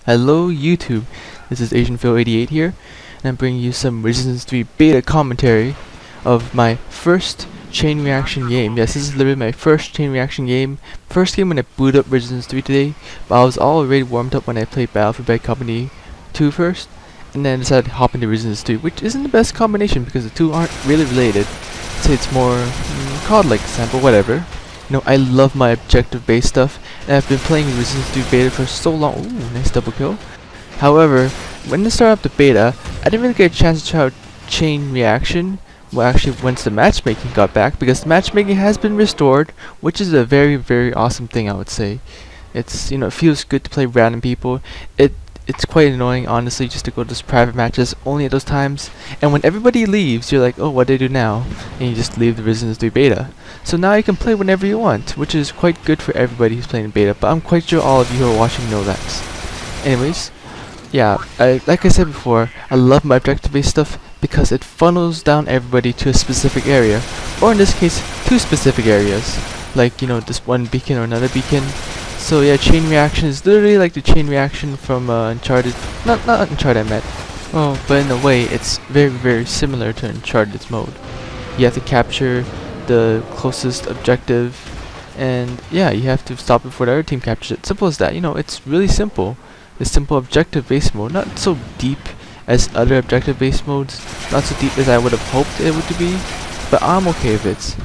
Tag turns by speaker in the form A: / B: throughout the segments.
A: Hello YouTube, this is AsianPhil88 here, and I'm bringing you some Resistance 3 beta commentary of my first chain reaction game. Yes, this is literally my first chain reaction game. First game when I booted up Resistance 3 today, but I was already warmed up when I played Battle for Bad Company 2 first, and then decided to hop into Resistance 3, which isn't the best combination because the two aren't really related. So it's more COD-like sample, whatever. You know, I love my objective-based stuff, and I've been playing Resistance 3 beta for so long. Ooh, nice double kill. However, when they started up the beta, I didn't really get a chance to try out chain reaction. Well, actually, once the matchmaking got back, because the matchmaking has been restored, which is a very, very awesome thing, I would say. It's, you know, it feels good to play random people. It's quite annoying, honestly, just to go to those private matches only at those times. And when everybody leaves, you're like, oh, what do I do now? And you just leave the Resistance 3 beta. So now you can play whenever you want, which is quite good for everybody who's playing beta. But I'm quite sure all of you who are watching know that. Anyways, yeah, like I said before, I love my objective-based stuff because it funnels down everybody to a specific area. Or in this case, two specific areas. Like, you know, this one beacon or another beacon. So yeah, chain reaction is literally like the chain reaction from Uncharted. Not Uncharted, I meant. Oh, but in a way, it's very, very similar to Uncharted's mode. You have to capture the closest objective, and yeah, you have to stop before the other team captures it. Simple as that. You know, it's really simple. The simple objective-based mode, not so deep as other objective-based modes, not so deep as I would have hoped it would be, but I'm okay with it.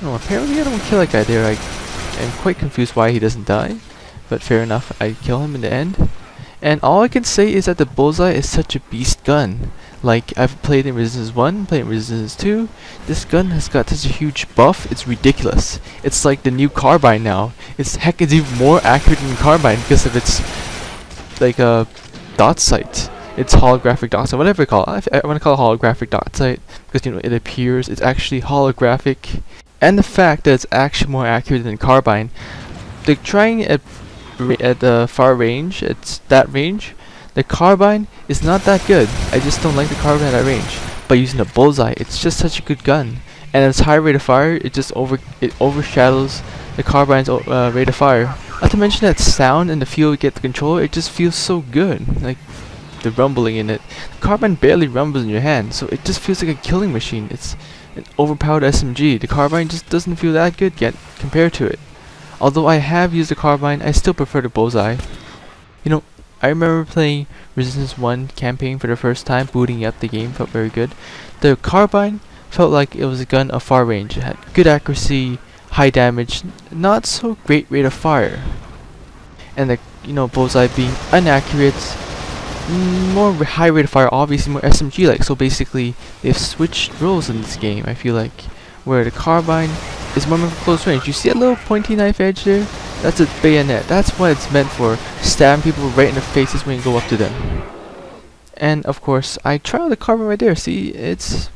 A: Oh, apparently I don't kill that guy there. I'm quite confused why he doesn't die, but fair enough, I kill him in the end. And all I can say is that the bullseye is such a beast gun. Like, I've played in Resistance 1, played in Resistance 2, this gun has got such a huge buff, it's ridiculous. It's like the new carbine now. It's even more accurate than the carbine because of its, like, dot sight. It's holographic dot sight, whatever you call it. I want to call it holographic dot sight because, you know, it appears, it's actually holographic. And the fact that it's actually more accurate than carbine. They're trying at the far range, it's that range. The carbine is not that good. I just don't like the carbine at that range. But using the bullseye, it's just such a good gun. And its high rate of fire, it overshadows the carbine's rate of fire. Not to mention that sound and the feel you get the controller, it just feels so good. Like the rumbling in it. The carbine barely rumbles in your hand, so it just feels like a killing machine. It's an overpowered SMG. The carbine just doesn't feel that good yet compared to it. Although I have used the carbine, I still prefer the bullseye. You know, I remember playing Resistance 1 campaign for the first time, booting up the game, felt very good. The carbine felt like it was a gun of far range. It had good accuracy, high damage, not so great rate of fire. And the, you know, bullseye being inaccurate, more high rate of fire, obviously more SMG-like. So basically, they've switched roles in this game, I feel like. Where the carbine is more of a close range. You see that little pointy knife edge there? That's a bayonet. That's what it's meant for. Stabbing people right in the faces when you go up to them. And of course, I tried the carbine right there. See, it's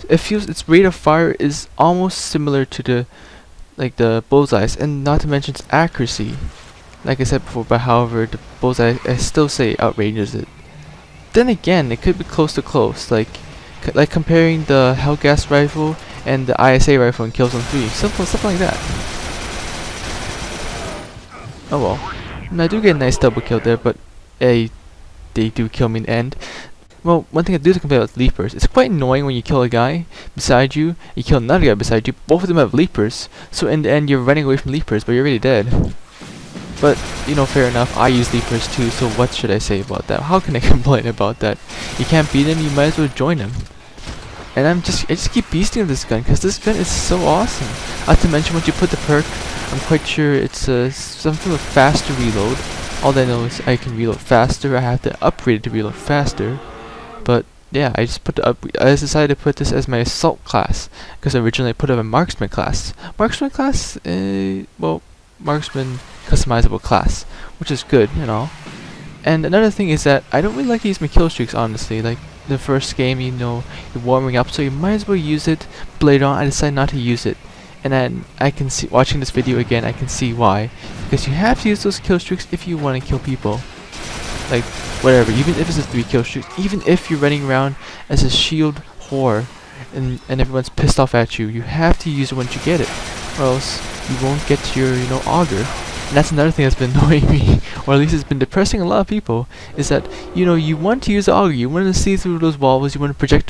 A: it feels its rate of fire is almost similar to the bullseyes, and not to mention its accuracy. Like I said before, but however, the bullseye, I still say outranges it. Then again, it could be close to close, like comparing the Hellgas rifle and the ISA rifle in Killzone 3, stuff like that. Oh well, and I do get a nice double kill there, but they do kill me in the end. Well, one thing I do complain about leapers, it's quite annoying when you kill a guy beside you, you kill another guy beside you, both of them have leapers, so in the end you're running away from leapers, but you're already dead. But, you know, fair enough, I use leapers too, so what should I say about that? How can I complain about that? You can't beat them, you might as well join them. And I just keep beasting with this gun, because this gun is so awesome. Not to mention, once you put the perk, I'm quite sure it's something with faster reload. All I know is I can reload faster, I have to upgrade it to reload faster. But yeah, I decided to put this as my assault class, because originally I put it in my marksman class. Marksman class, well, marksman customizable class, which is good, you know. And another thing is that I don't really like to use my kill streaks, honestly. Like the first game, you know, you're warming up, so you might as well use it. But later on, I decided not to use it, and then I can see, watching this video again, I can see why. Because you have to use those kill streaks if you want to kill people. Like whatever, even if it's a 3 kill streak, even if you're running around as a shield whore, and everyone's pissed off at you, you have to use it once you get it, or else you won't get your, you know, auger. And that's another thing that's been annoying me, or at least it's been depressing a lot of people, is that, you know, you want to use the auger, you want to see through those walls, you want to project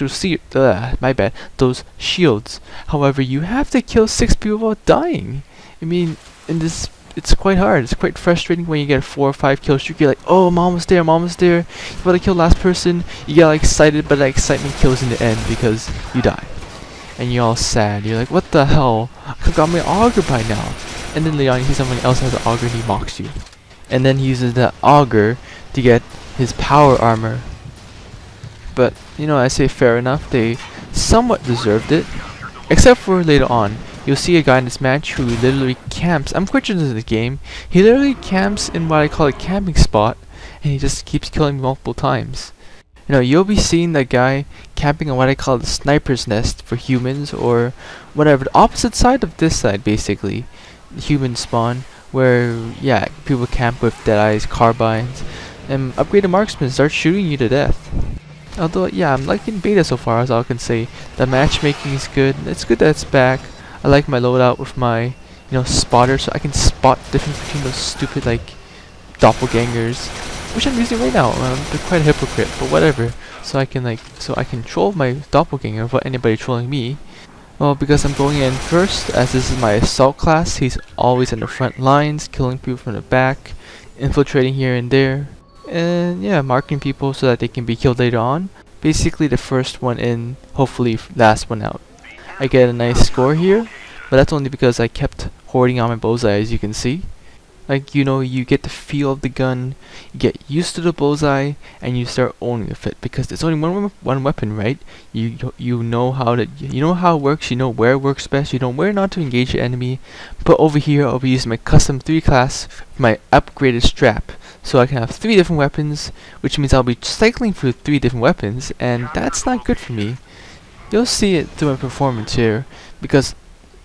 A: those shields. However, you have to kill 6 people without dying. I mean, in this, it's quite hard. It's quite frustrating when you get a 4 or 5 kill streak. You're like, oh, I'm almost there, I'm almost there. You want to kill last person, you get all excited, but that excitement kills in the end because you die. And you're all sad. You're like, what the hell? I could've got my auger by now. And then later on, you see someone else has an auger and he mocks you. And then he uses that auger to get his power armor. But, you know, I say fair enough, they somewhat deserved it. Except for later on, you'll see a guy in this match who literally camps. I'm quite sure this is the game. He literally camps in what I call a camping spot, and he just keeps killing me multiple times. You know, you'll be seeing that guy camping on what I call the sniper's nest for humans, or whatever, the opposite side of this side, basically. Human spawn, where, yeah, people camp with deadeyes, carbines, and upgraded marksmen start shooting you to death. Although, yeah, I'm liking beta so far, as all I can say. The matchmaking is good. It's good that it's back. I like my loadout with my, you know, spotter, so I can spot the difference between those stupid, like, doppelgangers, which I'm using right now. They're quite a hypocrite, but whatever. So I can troll my doppelganger without anybody trolling me. Well, because I'm going in first, as this is my assault class, he's always in the front lines, killing people from the back, infiltrating here and there, and yeah, marking people so that they can be killed later on. Basically the first one in, hopefully last one out. I get a nice score here, but that's only because I kept hoarding on my bullseye, as you can see. Like, you know, you get the feel of the gun, you get used to the bullseye, and you start owning with it, because it's only one weapon, right? You know how it works, you know where it works best, you know where not to engage the enemy. But over here, I'll be using my custom 3 class, my upgraded strap, so I can have 3 different weapons, which means I'll be cycling through 3 different weapons, and that's not good for me. You'll see it through my performance here, because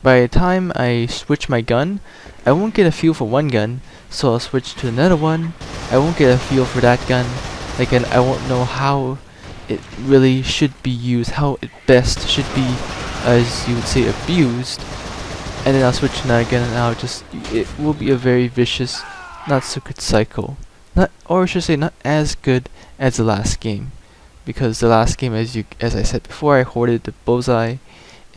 A: by the time I switch my gun, I won't get a feel for one gun, so I'll switch to another one. I won't get a feel for that gun. Again, I won't know how it really should be used, how it best should be, as you would say, abused. And then I'll switch to another gun, and it will be a very vicious, not so good cycle. Or I should say, not as good as the last game. Because the last game, as I said before, I hoarded the bullseye,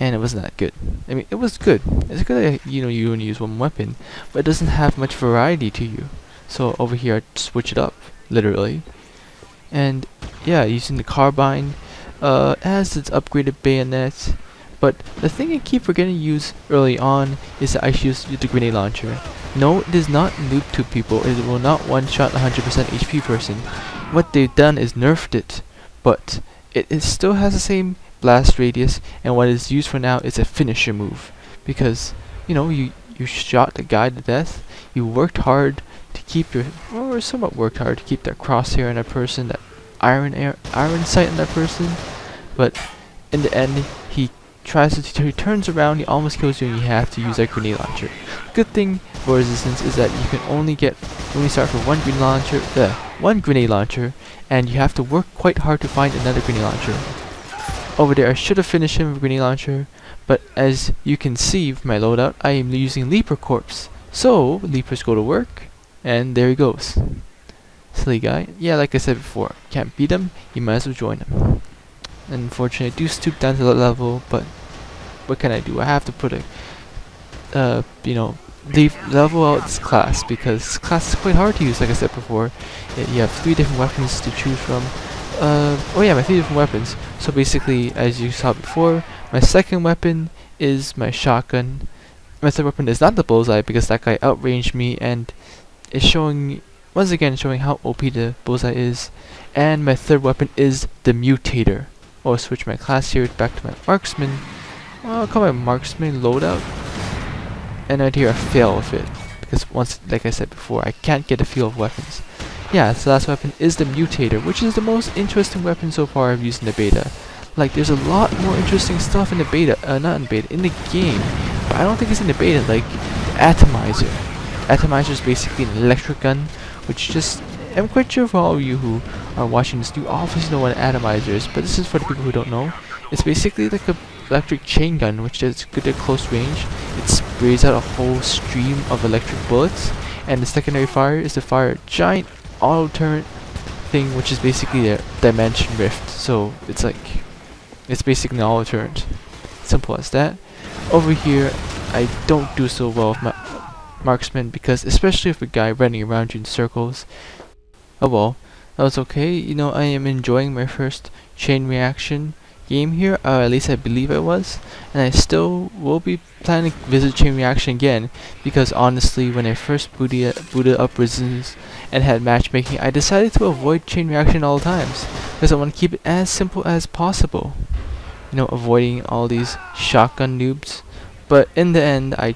A: and it wasn't that good. I mean, it was good. It's good that, you know, you only use one weapon, but it doesn't have much variety to you. So over here, I switch it up, literally. And yeah, using the carbine, has its upgraded bayonet. But the thing I keep forgetting to use early on is that I use the grenade launcher. No, it does not noob to people. It will not one-shot 100% HP person. What they've done is nerfed it, but it still has the same blast radius, and what is used for now is a finisher move, because, you know, you shot the guy to death, you worked hard to keep or somewhat worked hard to keep that crosshair on that person, that iron sight on that person, but in the end he turns around, he almost kills you, and you have to use that grenade launcher. Good thing for resistance is that you can only start for one grenade launcher, and you have to work quite hard to find another grenade launcher. Over there, I should have finished him with a grenade launcher, but as you can see from my loadout, I am using Leaper Corpse. So, Leapers go to work, and there he goes. Silly guy. Yeah, like I said before, can't beat him, you might as well join him. Unfortunately, I do stoop down to that level, but what can I do? I have to put level out this class, because this class is quite hard to use, like I said before. You have 3 different weapons to choose from. My 3 different weapons. So basically, as you saw before, my second weapon is my shotgun. My third weapon is not the bullseye, because that guy outranged me, and it's once again showing how OP the bullseye is. And my third weapon is the mutator. I'll switch my class here back to my marksman. I'll call my marksman loadout. And right here I fail with it, because like I said before, I can't get a feel of weapons. Yeah, the last weapon is the mutator, which is the most interesting weapon so far I've used in the beta. Like, there's a lot more interesting stuff in the beta, not in beta, in the game, but I don't think it's in the beta, like the atomizer. Atomizer is basically an electric gun, which I'm quite sure for all of you who are watching this, you obviously know what an atomizer is, but this is for the people who don't know. It's basically like a electric chain gun, which is good at close range. It sprays out a whole stream of electric bullets, and the secondary fire is to fire a giant auto turret thing, which is basically a dimension rift. So it's basically an auto turret. Simple as that. Over here, I don't do so well with my marksman, because especially with a guy running around you in circles. Oh well, that was okay. You know, I am enjoying my first chain reaction game here, at least I believe I was, and I still will be planning to visit chain reaction again, because honestly, when I first booted up Resistance and had matchmaking, I decided to avoid chain reaction all times, because I want to keep it as simple as possible. You know, avoiding all these shotgun noobs. But in the end, I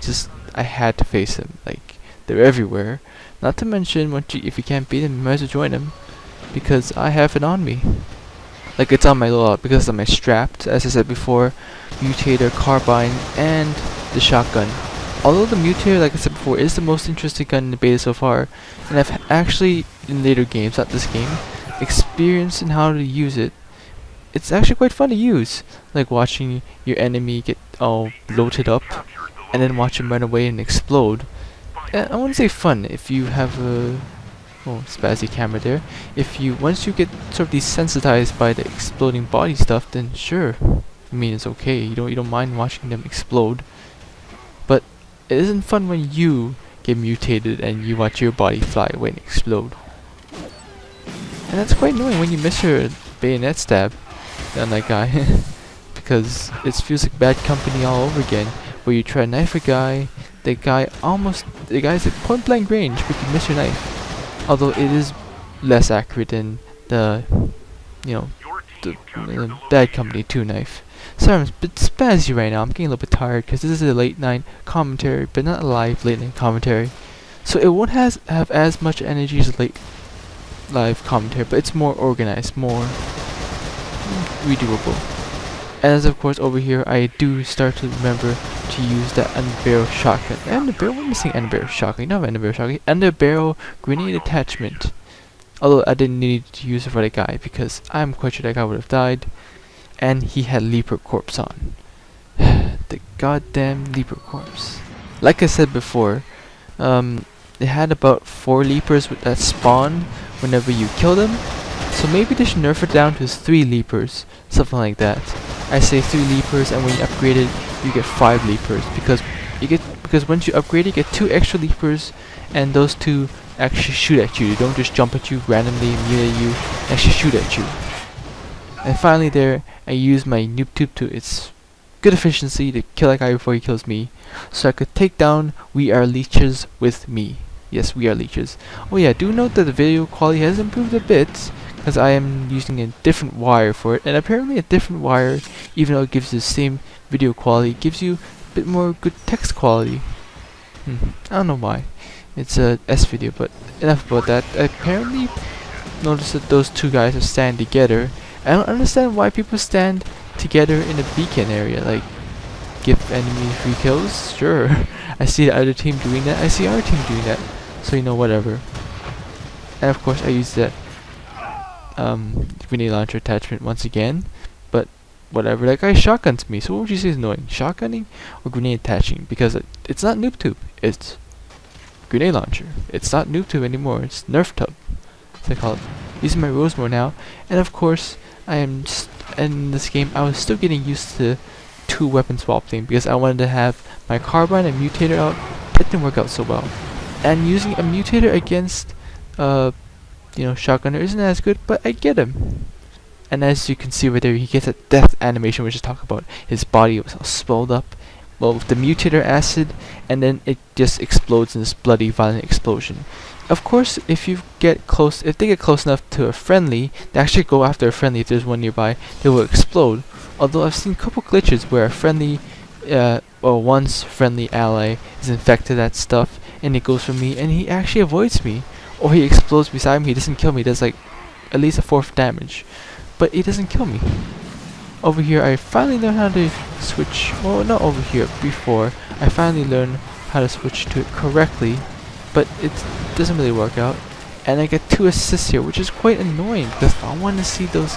A: had to face them. Like, they're everywhere. Not to mention, if you can't beat them, you might as well join them, because I have it on me. Like, it's on my loadout because of my strapped, as I said before, mutator, carbine, and the shotgun. Although the mutator, like I said before, is the most interesting gun in the beta so far, and I've actually, in later games, not this game, experienced in how to use it. It's actually quite fun to use, like watching your enemy get all bloated up, and then watch him run away and explode. I wouldn't say fun if you have a spazzy camera there. Once you get sort of desensitized by the exploding body stuff, then sure, I mean it's okay. You don't mind watching them explode, but it isn't fun when you get mutated and you watch your body fly away and explode. And that's quite annoying when you miss your bayonet stab on that guy, because it feels like bad company all over again, where you try to knife a guy, the guy's at point blank range, but you miss your knife. Although it is less accurate than the bad company 2 knife. Sorry, I'm a bit spazzy right now. I'm getting a little bit tired because this is a late night commentary, but not a live late night commentary. So it won't have as much energy as a live commentary, but it's more organized, more redoable. As of course over here, I do start to remember to use that underbarrel shotgun. Underbarrel? I'm missing underbarrel shotgun. Not underbarrel shotgun. Underbarrel grenade attachment. Although I didn't need to use it for the guy, because I'm quite sure that guy would have died, and he had leaper corpse on. The goddamn leaper corpse. Like I said before, they had about 4 leapers that spawn whenever you kill them. So maybe they should nerf it down to 3 leapers, something like that. I say 3 leapers, and when you upgrade it, you get 5 leapers, because once you upgrade it, you get 2 extra leapers, and those 2 actually shoot at you. They don't just jump at you randomly, melee you, actually shoot at you. And finally there, I use my noob tube to its good efficiency to kill that guy before he kills me, so I could take down We Are Leeches with me. Yes, we are leeches. Oh yeah, do note that the video quality has improved a bit, because I am using a different wire for it, and apparently a different wire, even though it gives the same video quality, gives you a bit more good text quality. I don't know why. It's a S video, but enough about that. I apparently noticed that those 2 guys are standing together. I don't understand why people stand together in a beacon area, like give enemy free kills, sure. I see the other team doing that, I see our team doing that, so you know, whatever. And of course I use that grenade launcher attachment once again, but whatever. That guy shotguns me, so what would you say is annoying? Shotgunning or grenade attaching? Because it's not noob tube, it's grenade launcher. It's not noob tube anymore, it's nerf tub, as I call it. Using my Rosemore now, and of course I am in this game I was still getting used to 2 weapon swap thing, because I wanted to have my carbine and mutator out. That didn't work out so well, and using a mutator against shotgunner isn't as good, but I get him. And as you can see right there, he gets a death animation, which is talk about his body was all swelled up, well, with the mutator acid, and then it just explodes in this bloody violent explosion. Of course, if they get close enough to a friendly, they actually go after a friendly. If there's one nearby, they will explode. Although I've seen a couple glitches where a friendly, once friendly ally is infected that stuff, and it goes for me, and he actually avoids me, or he explodes beside me. He doesn't kill me. He does like at least a 4th damage, but he doesn't kill me. Over here, I finally learned how to switch. Well, not over here. Before, I finally learned how to switch to it correctly, but it doesn't really work out. And I get 2 assists here, which is quite annoying, because I want to see those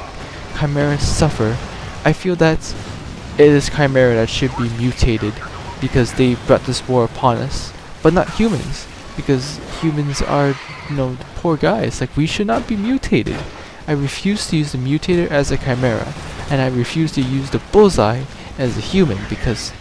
A: chimeras suffer. I feel that it is chimera that should be mutated, because they brought this war upon us, but not humans, because humans are, you know, poor guys. Like, we should not be mutated. I refuse to use the mutator as a chimera, and I refuse to use the bullseye as a human, because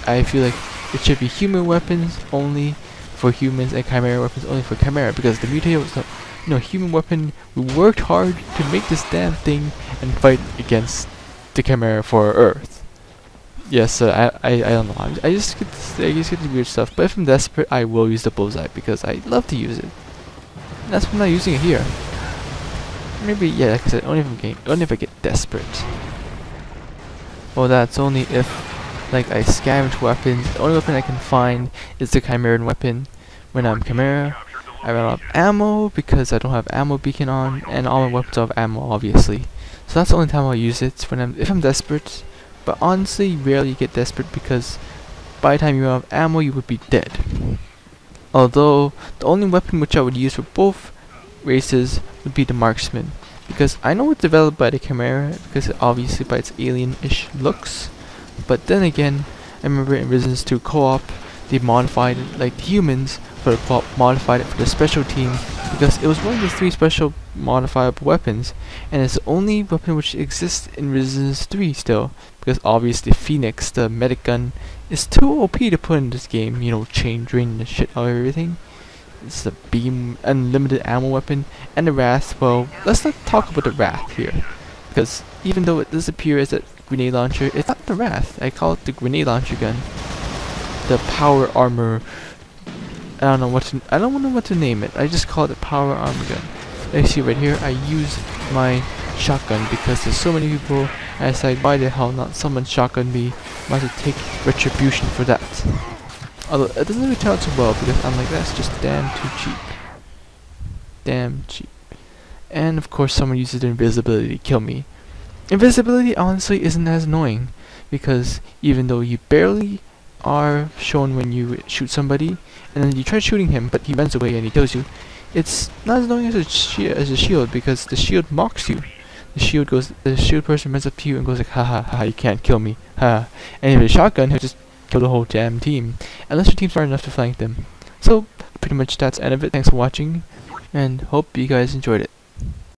A: I feel like it should be human weapons only for humans and chimera weapons only for chimera, because the mutator was a, you know, human weapon. We worked hard to make this damn thing and fight against the chimera for Earth. Yes, I don't know. I just get the weird stuff. But if I'm desperate, I will use the bullseye because I love to use it. And that's why I'm not using it here. Maybe, yeah, like I said, only if I get desperate. Well, that's only if, like, I scavenge weapons. The only weapon I can find is the Chimeran weapon. When I'm Chimera, I run out of ammo because I don't have ammo beacon on, and all my weapons have ammo, obviously. So that's the only time I'll use it, if I'm desperate. But honestly, rarely get desperate because by the time you run out of ammo, you would be dead. Although, the only weapon which I would use for both races would be the marksman, because I know it's developed by the Chimera, because obviously by its alien-ish looks. But then again, I remember in Resistance 2 co-op, they modified it like the humans, but modified it for the special team, because it was one of the 3 special modifiable weapons, and it's the only weapon which exists in Resistance 3 still, because obviously Phoenix, the medic gun, is too OP to put in this game, you know, chain drain the shit out of everything. It's the beam, unlimited ammo weapon, and the Wrath. Well, let's not talk about the Wrath here, because even though it does appear as a grenade launcher, it's not the Wrath. I call it the grenade launcher gun. The power armor. I don't know what to name it. I just call it the power armor gun. As you see right here, I use my shotgun because there's so many people. I decide, why the hell not someone shotgun me? Might as well take retribution for that. Although it doesn't really turn out so well because I'm like, that's just damn too cheap. Damn cheap. And of course someone uses their invisibility to kill me. Invisibility honestly isn't as annoying, because even though you barely are shown when you shoot somebody, and then you try shooting him but he runs away and he kills you, it's not as annoying as a shield, because the shield mocks you. The shield person runs up to you and goes like, haha, haha, you can't kill me, ha. And if it's a shotgun, he'll just kill the whole damn team, unless your team's smart enough to flank them. So, pretty much that's the end of it. Thanks for watching, and hope you guys enjoyed it.